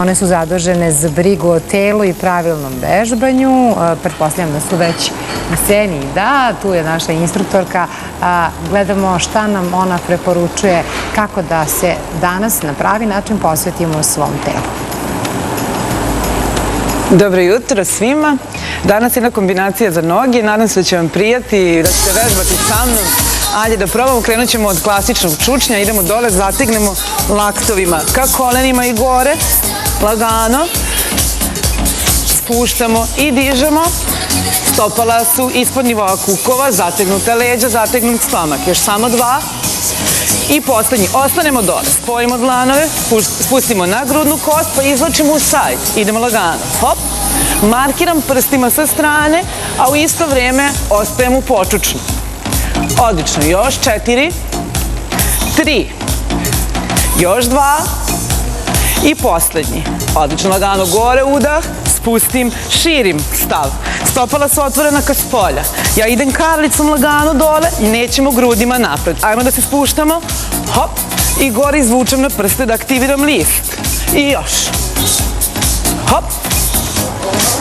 One su zadužene za brigu o telu i pravilnom vežbanju. Pretpostavljam da su već na sceni i da, tu je naša instruktorka. Gledamo šta nam ona preporučuje kako da se danas na pravi način posvetimo svom telu. Dobro jutro svima. Danas je jedna kombinacija za noge. Nadam se da će vam prijati i da ćete vežbati sa mnom. Ajde da probamo, krenut ćemo od klasičnog čučnja. Idemo dole, zategnemo laktovima ka kolenima i gore. Lagano. Spuštamo i dižemo. Stopala su ispod nivoa kukova, zategnuta leđa, zategnut stomak. Još samo dva. I poslednji. Ostanemo dole. Spojimo dlanove, spustimo na grudnu kost, pa izvlačimo u sajd. Idemo lagano. Hop. Markiram prstima sa strane, a u isto vreme ostajem u počučnu. Odlično. Još 4, 3, još 2 i poslednji. Odlično. Lagano gore udah, spustim, širim stav. Stopala su otvorena ka spolja. Ja idem karlicom lagano dole i nećemo grudima napred. Ajmo da se spuštamo. Hop. I gore izvučem na prste da aktiviram list. I još. Hop.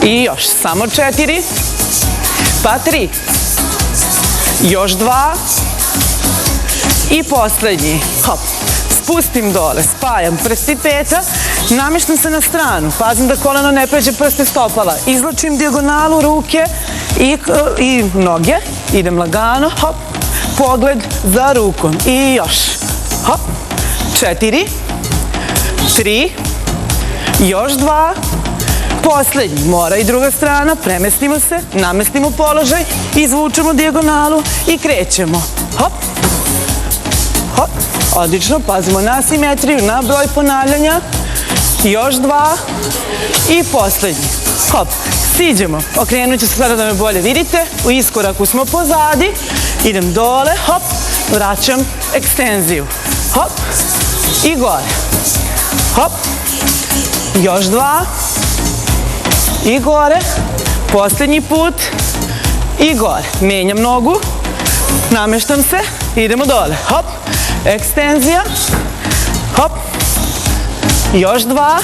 I još. Samo 4. Pa 3. Još 2. I poslednji. Hop. Spustim dole. Spajam prsti peta. Nameštam se na stranu. Pazim da koleno ne pređe prste stopala. Izvlačim dijagonalu ruke i noge. Idem lagano. Hop. Pogled za rukom. I još. Hop. 4. 3. Još 2. Poslednji. Mora i druga strana. Premestimo se. Namestimo položaj. Izvučemo dijagonalu i krećemo. Hop. Hop. Odlično. Pazimo na asimetriju, na broj ponavljanja. Još 2. I poslednji. Hop. Siđemo. Okrenut ću se sada da me bolje vidite. U iskoraku smo pozadi. Idem dole. Hop. Vraćam ekstenziju. Hop. I gore. Hop. Još 2. I gore. Poslednji put. I gore. Menjam nogu. Nameštam se. Idemo dole. Hop. Ekstenzija. Hop. Još 2.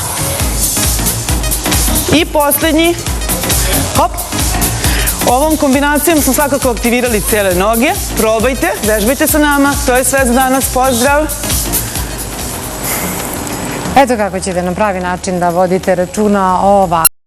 I poslednji. Hop. Ovom kombinacijom smo svakako aktivirali cele noge. Probajte, vežbajte sa nama. To je sve za danas. Pozdrav! Eto kako ćete na pravi način da vodite računa o